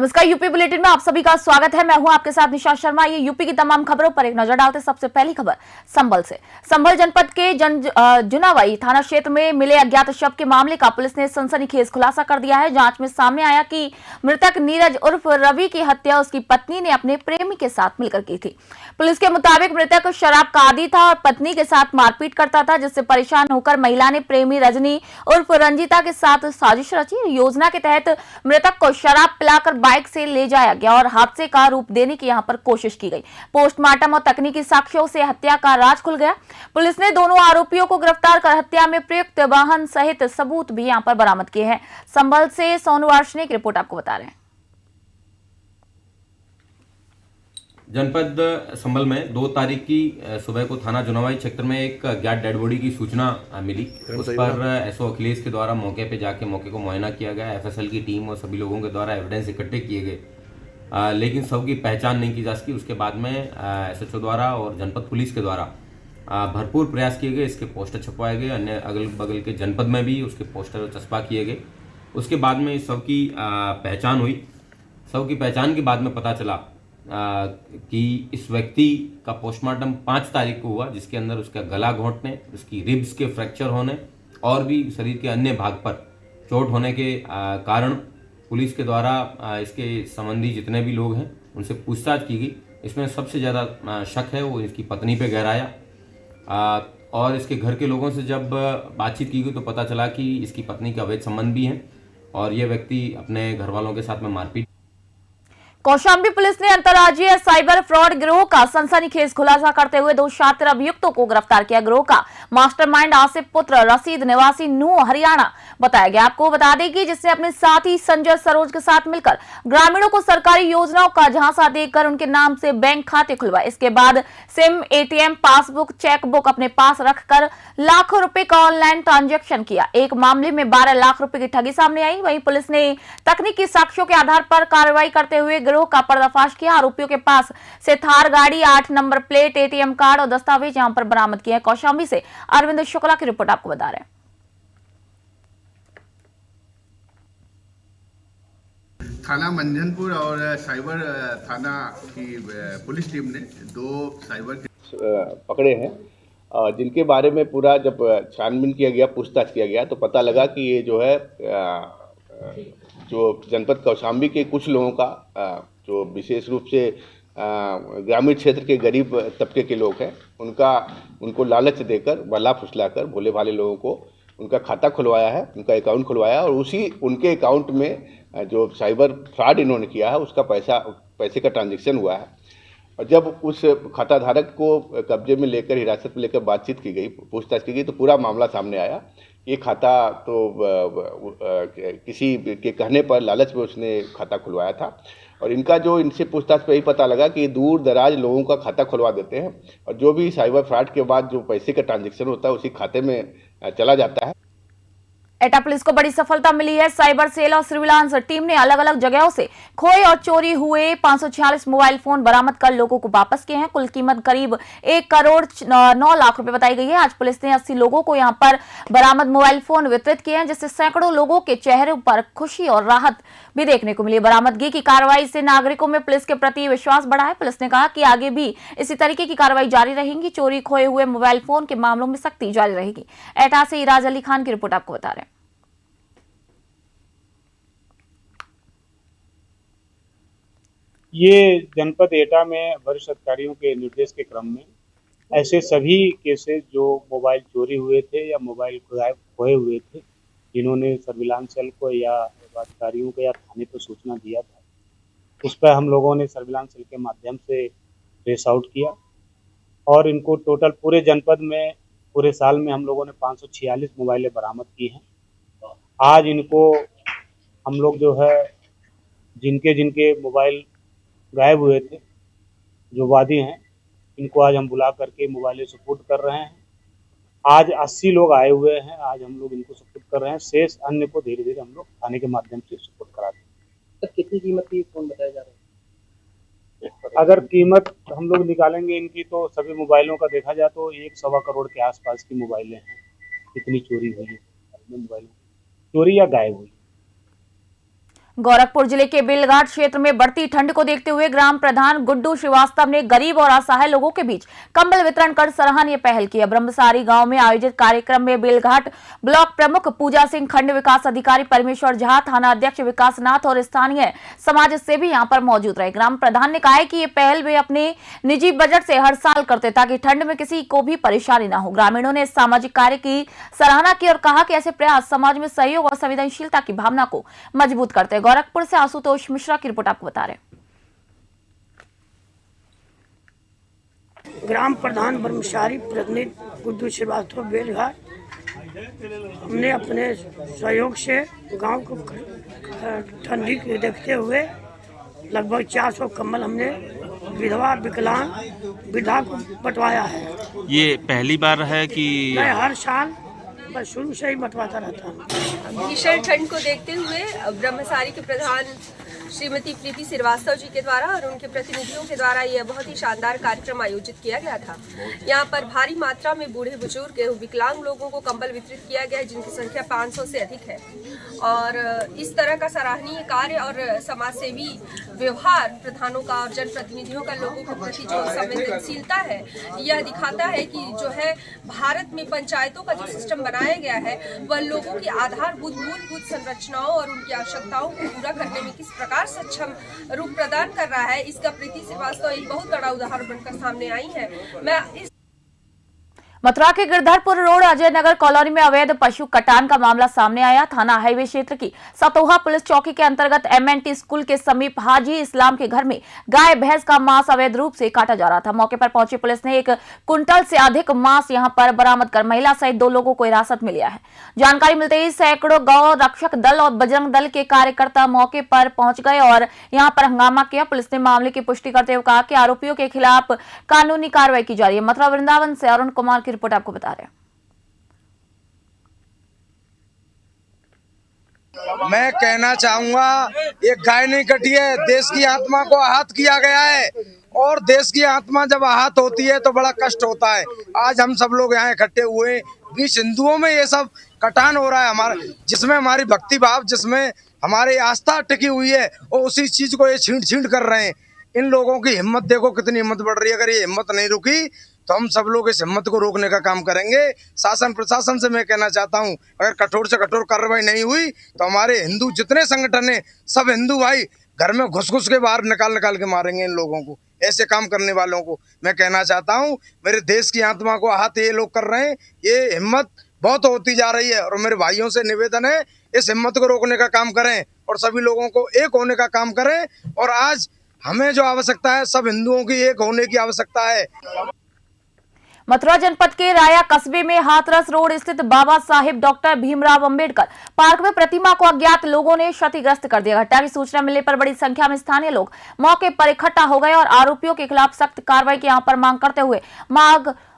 नमस्कार, UP bulletin में आप सभी का स्वागत है। मैं हूं आपके साथ निशा शर्मा। ये यूपी की तमाम खबरों पर एक नजर डालते। सबसे पहली खबर संभल से। संभल जनपद के जुनावाई थाना क्षेत्र में मिले अज्ञात शव के मामले का पुलिस ने सनसनीखेज खुलासा कर दिया है। जांच में सामने आया कि मृतक नीरज उर्फ रवि की हत्या उसकी पत्नी ने अपने प्रेमी के साथ मिलकर की थी। पुलिस के मुताबिक मृतक शराब का आदी था और पत्नी के साथ मारपीट करता था, जिससे परेशान होकर महिला ने प्रेमी रजनी उर्फ रंजीता के साथ साजिश रची। योजना के तहत मृतक को शराब पिलाकर बाइक से ले जाया गया और हादसे का रूप देने की यहां पर कोशिश की गई। पोस्टमार्टम और तकनीकी साक्ष्यों से हत्या का राज खुल गया। पुलिस ने दोनों आरोपियों को गिरफ्तार कर हत्या में प्रयुक्त वाहन सहित सबूत भी यहां पर बरामद किए हैं। संभल से सोनू आर्शने की रिपोर्ट आपको बता रहे हैं। जनपद संभल में 2 तारीख की सुबह को थाना जुनावाई क्षेत्र में एक अज्ञात डेड बॉडी की सूचना मिली। उस पर एसओ अखिलेश के द्वारा मौके पे जाके मौके को मुआयना किया गया। एफएसएल की टीम और सभी लोगों के द्वारा एविडेंस इकट्ठे किए गए, लेकिन सब की पहचान नहीं की जा सकी। उसके बाद में एसएचओ द्वारा और जनपद पुलिस के द्वारा भरपूर प्रयास किए गए। इसके पोस्टर छपवाए गए, अन्य अगल बगल के जनपद में भी उसके पोस्टर चस्पा किए गए। उसके बाद में सब की पहचान हुई। सब की पहचान के बाद में पता चला कि इस व्यक्ति का पोस्टमार्टम 5 तारीख को हुआ, जिसके अंदर उसका गला घोंटने, उसकी रिब्स के फ्रैक्चर होने और भी शरीर के अन्य भाग पर चोट होने के कारण पुलिस के द्वारा इसके संबंधी जितने भी लोग हैं उनसे पूछताछ की गई। इसमें सबसे ज़्यादा शक है वो इसकी पत्नी पे गहराया, और इसके घर के लोगों से जब बातचीत की गई तो पता चला कि इसकी पत्नी के अवैध संबंध भी हैं और ये व्यक्ति अपने घर वालों के साथ में मारपीट। कौशाम्बी पुलिस ने अंतर्राज्यीय साइबर फ्रॉड गिरोह का सनसनीखेज खुलासा करते हुए 2 शातिर अभियुक्तों को गिरफ्तार किया। गिरोह का मास्टरमाइंड आसिफ पुत्र रशीद निवासी नूह हरियाणा बताया गया। आपको बता दें कि जिसने अपने साथी संजय सरोज के साथ मिलकर ग्रामीणों को सरकारी योजनाओं का झांसा देकर उनके नाम से बैंक खाते खुलवाए। इसके बाद सिम, एटीएम, पासबुक, चेकबुक अपने पास रखकर लाखों रुपए का ऑनलाइन ट्रांजैक्शन किया। एक मामले में 12 लाख रुपए की ठगी सामने आई। वहीं पुलिस ने तकनीकी साक्ष्यों के आधार पर कार्रवाई करते हुए गिरोह का पर्दाफाश किया। आरोपियों के पास से थार गाड़ी, 8 नंबर प्लेट, एटीएम कार्ड और दस्तावेज यहां पर बरामद किए हैं। कौशाम्बी से अरविंद शुक्ला की रिपोर्ट आपको बता रहे हैं। थाना मंझनपुर और साइबर थाना की पुलिस टीम ने 2 साइबर पकड़े हैं, जिनके बारे में पूरा जब छानबीन किया गया, पूछताछ किया गया तो पता लगा कि ये जो है जो जनपद कौशाम्बी के कुछ लोगों का जो विशेष रूप से ग्रामीण क्षेत्र के गरीब तबके के लोग हैं, उनको लालच देकर, बला फुसलाकर भोले भाले लोगों को उनका खाता खुलवाया है, उनका अकाउंट खुलवाया और उनके अकाउंट में जो साइबर फ्रॉड इन्होंने किया है उसका पैसे का ट्रांजैक्शन हुआ है। और जब उस खाता धारक को कब्जे में लेकर, हिरासत में लेकर बातचीत की गई, पूछताछ की गई तो पूरा मामला सामने आया। ये खाता तो किसी के कहने पर, लालच में उसने खाता खुलवाया था और इनसे पूछताछ पे ही पता लगा कि दूर दराज लोगों का खाता खुलवा देते हैं और जो भी साइबर फ्रॉड के बाद जो पैसे का ट्रांजैक्शन होता है उसी खाते में चला जाता है। एटा पुलिस को बड़ी सफलता मिली है। साइबर सेल और सर्विलांस टीम ने अलग अलग जगहों से खोए और चोरी हुए 546 मोबाइल फोन बरामद कर लोगों को वापस किए हैं। कुल कीमत करीब 1 करोड़ 9 लाख रुपए बताई गई है। आज पुलिस ने 80 लोगों को यहां पर बरामद मोबाइल फोन वितरित किए हैं, जिससे सैकड़ों लोगों के चेहरों पर खुशी और राहत भी देखने को मिली। बरामदगी की कार्रवाई से नागरिकों में पुलिस के प्रति विश्वास बढ़ा है। पुलिस ने कहा कि आगे भी इसी तरीके की कार्रवाई जारी रहेगी। चोरी खोए हुए मोबाइल फोन के मामलों में सख्ती जारी रहेगी। एटा से इराज अली खान की रिपोर्ट आपको बता रहे हैं। ये जनपद एटा में वरिष्ठ अधिकारियों के निर्देश के क्रम में ऐसे सभी केसेस जो मोबाइल चोरी हुए थे या मोबाइल खोए हुए थे, जिन्होंने सर्विलांस सेल को या अधिकारियों को या थाने को सूचना दिया था, उस पर हम लोगों ने सर्विलांस सेल के माध्यम से ट्रेस आउट किया और इनको टोटल पूरे जनपद में, पूरे साल में हम लोगों ने 546 मोबाइलें बरामद की हैं। आज इनको हम लोग जो है जिनके मोबाइल गायब हुए थे, जो वादी हैं, इनको आज हम बुला करके मोबाइलें सुपुर्द कर रहे हैं। आज 80 लोग आए हुए हैं, आज हम लोग इनको सुपुर्द कर रहे हैं। शेष अन्य को धीरे धीरे हम लोग थाने के माध्यम से सुपुर्द करा देंगे। तो कितनी कीमत की फोन बताया जा रहा है? अगर कीमत हम लोग निकालेंगे इनकी तो सभी मोबाइलों का देखा जाए तो 1-1.25 करोड़ के आसपास की मोबाइलें हैं। कितनी चोरी हुई है, मोबाइल चोरी या गायब हुई। गोरखपुर जिले के बेलघाट क्षेत्र में बढ़ती ठंड को देखते हुए ग्राम प्रधान गुड्डू श्रीवास्तव ने गरीब और असहाय लोगों के बीच कंबल वितरण कर सराहनीय पहल की। ब्रह्मसारी गांव में आयोजित कार्यक्रम में बेलघाट ब्लॉक प्रमुख पूजा सिंह, खंड विकास अधिकारी परमेश्वर झा, थाना अध्यक्ष विकासनाथ और स्थानीय समाज सेवी यहां पर मौजूद रहे। ग्राम प्रधान ने कहा है कि ये पहल वे अपने निजी बजट से हर साल करते ताकि ठंड में किसी को भी परेशानी न हो। ग्रामीणों ने इस सामाजिक कार्य की सराहना की और कहा कि ऐसे प्रयास समाज में सहयोग और संवेदनशीलता की भावना को मजबूत करते हैं। गोरखपुर से आशुतोष मिश्रा की रिपोर्ट आपको बता रहे हैं। ग्राम प्रधान ब्रह्मचारी प्रतिनिधि गुड्डू श्रीवास्तव बेलघाट, हमने अपने सहयोग से गांव को ठंडी को देखते हुए लगभग 400 कंबल हमने विधवा विकलांग वृद्धा को बंटवाया है। ये पहली बार है कि मैं हर साल बस शुरू से ही बंटवाता रहता हूँ। भीषण ठंड को देखते हुए ब्रह्मसारी के प्रधान श्रीमती प्रीति श्रीवास्तव जी के द्वारा और उनके प्रतिनिधियों के द्वारा यह बहुत ही शानदार कार्यक्रम आयोजित किया गया था। यहाँ पर भारी मात्रा में बूढ़े बुजुर्ग एवं विकलांग लोगों को कंबल वितरित किया गया, जिनकी संख्या 500 से अधिक है। और इस तरह का सराहनीय कार्य और समाजसेवी व्यवहार प्रधानों का और जनप्रतिनिधियों का लोगों के प्रति जो संवेदनशीलता है, यह दिखाता है कि जो है भारत में पंचायतों का जो सिस्टम बनाया गया है वह लोगों की आधारभूत मूलभूत संरचनाओं और उनकी आवश्यकताओं को पूरा करने में किस प्रकार सक्षम रूप प्रदान कर रहा है, इसका प्रीति श्रीवास्तव एक बहुत बड़ा उदाहरण बनकर सामने आई है। मैं इस मथुरा के गिरधरपुर रोड अजय नगर कॉलोनी में अवैध पशु कटान का मामला सामने आया। थाना हाईवे क्षेत्र की सतोहा पुलिस चौकी के अंतर्गत MNT स्कूल के समीप हाजी इस्लाम के घर में गाय भैंस का मांस अवैध रूप से काटा जा रहा था। मौके पर पहुंची पुलिस ने 1 कुंटल से अधिक मांस यहां पर बरामद कर महिला सहित 2 लोगों को हिरासत में लिया है। जानकारी मिलते ही सैकड़ों गौ रक्षक दल और बजरंग दल के कार्यकर्ता मौके पर पहुंच गए और यहां पर हंगामा किया। पुलिस ने मामले की पुष्टि करते हुए कहा कि आरोपियों के खिलाफ कानूनी कार्रवाई की जा रही है। मथुरा वृंदावन से अरुण कुमार की रिपोर्ट आपको बता रहे हैं। मैं कहना चाहूंगा ये गाय नहीं कटी है, देश की आत्मा को आहत किया गया है और देश की आत्मा जब आहत होती है तो बड़ा कष्ट होता है। आज हम सब लोग यहाँ इकट्ठे हुए, बीच हिंदुओं में ये सब कटान हो रहा है हमारा, जिसमें हमारी भक्ति भाव, जिसमें हमारी आस्था टिकी हुई है और उसी चीज को ये छींट कर रहे हैं। इन लोगों की हिम्मत देखो कितनी हिम्मत बढ़ रही है। अगर ये हिम्मत नहीं रुकी तो हम सब लोग इस हिम्मत को रोकने का काम करेंगे। शासन प्रशासन से मैं कहना चाहता हूं, अगर कठोर से कठोर कार्रवाई नहीं हुई तो हमारे हिंदू जितने संगठन हैं, सब हिंदू भाई घर में घुस के बाहर निकाल के मारेंगे इन लोगों को, ऐसे काम करने वालों को। मैं कहना चाहता हूं, मेरे देश की आत्मा को आहत ये लोग कर रहे हैं, ये हिम्मत बहुत होती जा रही है और मेरे भाइयों से निवेदन है इस हिम्मत को रोकने का काम करें और सभी लोगों को एक होने का काम करें। और आज हमें जो आवश्यकता है, सब हिंदुओं की एक होने की आवश्यकता है। मथुरा जनपद के राया कस्बे में हाथरस रोड स्थित बाबा साहेब डॉक्टर भीमराव अंबेडकर पार्क में प्रतिमा को अज्ञात लोगों ने क्षतिग्रस्त कर दिया। घटना की सूचना मिलने पर बड़ी संख्या में स्थानीय लोग मौके पर इकट्ठा हो गए और आरोपियों के खिलाफ सख्त कार्रवाई की यहां पर मांग करते हुए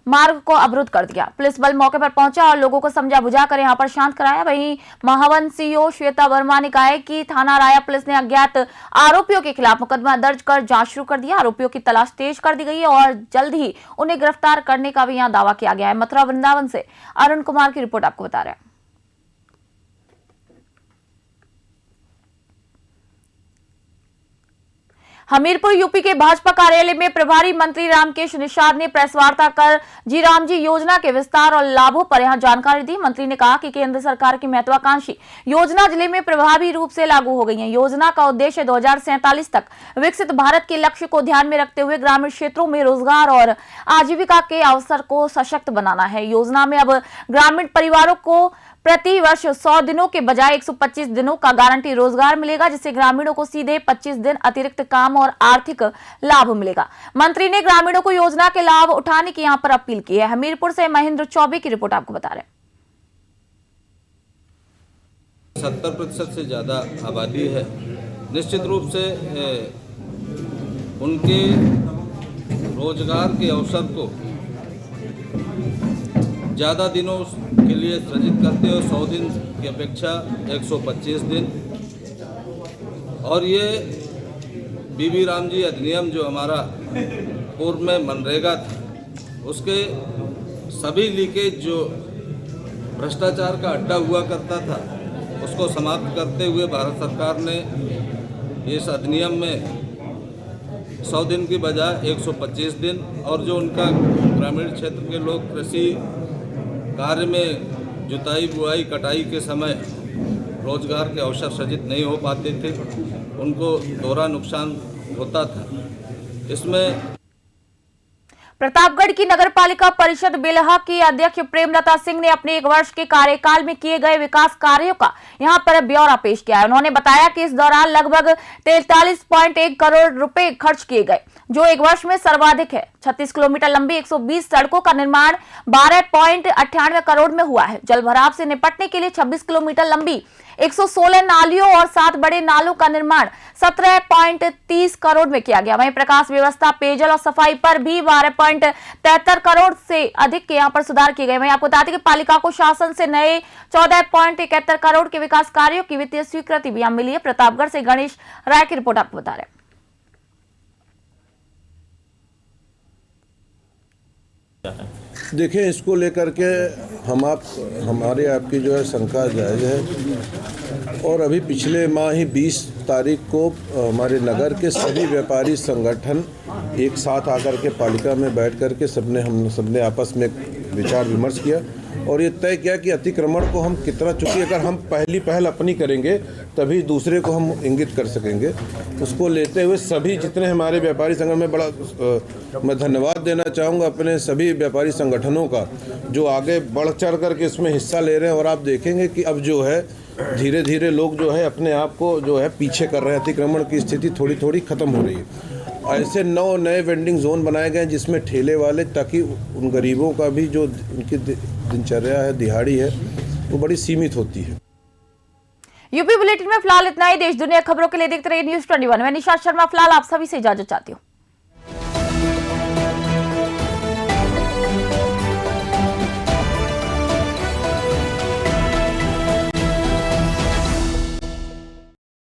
मार्ग को अवरुद्ध कर दिया। पुलिस बल मौके पर पहुंचा और लोगों को समझा बुझाकर यहां पर शांत कराया। वहीं महावन सीओ श्वेता वर्मा ने कहा है कि थाना राया पुलिस ने अज्ञात आरोपियों के खिलाफ मुकदमा दर्ज कर जांच शुरू कर दिया। आरोपियों की तलाश तेज कर दी गई है और जल्द ही उन्हें गिरफ्तार करने का भी यहां दावा किया गया है। मथुरा वृंदावन से अरुण कुमार की रिपोर्ट आपको बता रहे हैं। हमीरपुर यूपी के भाजपा कार्यालय में प्रभारी मंत्री रामकेश निषाद ने प्रेस वार्ता कर जी योजना के विस्तार और लाभों पर यहां जानकारी दी। मंत्री ने कहा कि केंद्र सरकार की महत्वाकांक्षी योजना जिले में प्रभावी रूप से लागू हो गई है। योजना का उद्देश्य 2047 तक विकसित भारत के लक्ष्य को ध्यान में रखते हुए ग्रामीण क्षेत्रों में रोजगार और आजीविका के अवसर को सशक्त बनाना है। योजना में अब ग्रामीण परिवारों को प्रति वर्ष 100 दिनों के बजाय 125 दिनों का गारंटी रोजगार मिलेगा, जिससे ग्रामीणों को सीधे 25 दिन अतिरिक्त काम और आर्थिक लाभ मिलेगा। मंत्री ने ग्रामीणों को योजना के लाभ उठाने की यहां पर अपील की है। हमीरपुर से महेंद्र चौबे की रिपोर्ट आपको बता रहे हैं। 70% से ज्यादा आबादी है। निश्चित रूप से उनके रोजगार के अवसर को ज़्यादा दिनों के लिए सृजित करते हो। 100 दिन की अपेक्षा 125 दिन। और ये बीबी राम जी अधिनियम जो हमारा पूर्व में मनरेगा था, उसके सभी लीकेज जो भ्रष्टाचार का अड्डा हुआ करता था, उसको समाप्त करते हुए भारत सरकार ने इस अधिनियम में 100 दिन की बजाय 125 दिन और जो उनका ग्रामीण क्षेत्र के लोग कृषि कार्य में जुताई बुआई कटाई के समय रोजगार के अवसर सृजित नहीं हो पाते थे, उनको दोहरा नुकसान होता था। इसमें प्रतापगढ़ की नगरपालिका परिषद बेलहा की अध्यक्ष प्रेमलता सिंह ने अपने 1 वर्ष के कार्यकाल में किए गए विकास कार्यों का यहां पर ब्यौरा पेश किया है। उन्होंने बताया कि इस दौरान लगभग 43.1 करोड़ रुपए खर्च किए गए, जो 1 वर्ष में सर्वाधिक है। 36 किलोमीटर लंबी 120 सड़कों का निर्माण 12.98 करोड़ में हुआ है। जल भराव से निपटने के लिए 26 किलोमीटर लंबी 116 नालियों और 7 बड़े नालों का निर्माण 17.30 करोड़ में किया गया। वहीं प्रकाश व्यवस्था, पेयजल और सफाई पर भी 12.73 करोड़ से अधिक के यहाँ पर सुधार किए गए। वहीं आपको बता दें कि पालिका को शासन से नए 14.71 करोड़ के विकास कार्यों की वित्तीय स्वीकृति भी यहाँ मिली है। प्रतापगढ़ से गणेश राय की रिपोर्ट आपको बता रहे हैं। देखिए, इसको लेकर के हमारे आपकी जो है शंका जायज़ है और अभी पिछले माह ही 20 तारीख को हमारे नगर के सभी व्यापारी संगठन एक साथ आकर के पालिका में बैठ कर के सबने आपस में विचार विमर्श किया और ये तय किया कि अतिक्रमण को हम कितना, चूँकि अगर हम पहल अपनी करेंगे तभी दूसरे को हम इंगित कर सकेंगे। उसको लेते हुए सभी जितने हमारे व्यापारी संगठन में मैं धन्यवाद देना चाहूँगा अपने सभी व्यापारी संगठनों का जो आगे बढ़ चढ़ करके इसमें हिस्सा ले रहे हैं। और आप देखेंगे कि अब जो है धीरे धीरे लोग जो है अपने आप को जो है पीछे कर रहे हैं, अतिक्रमण की स्थिति थोड़ी थोड़ी खत्म हो रही है। ऐसे 9 नए वेंडिंग जोन बनाए गए जिसमें ठेले वाले, ताकि उन गरीबों का भी जो उनकी दिनचर्या है, दिहाड़ी है, वो बड़ी सीमित होती है। यूपी बुलेटिन में फिलहाल इतना ही। देश दुनिया खबरों के लिए देखते रहिए न्यूज़ 21। मैं निशा शर्मा फिलहाल आप सभी से इजाजत चाहती हूँ।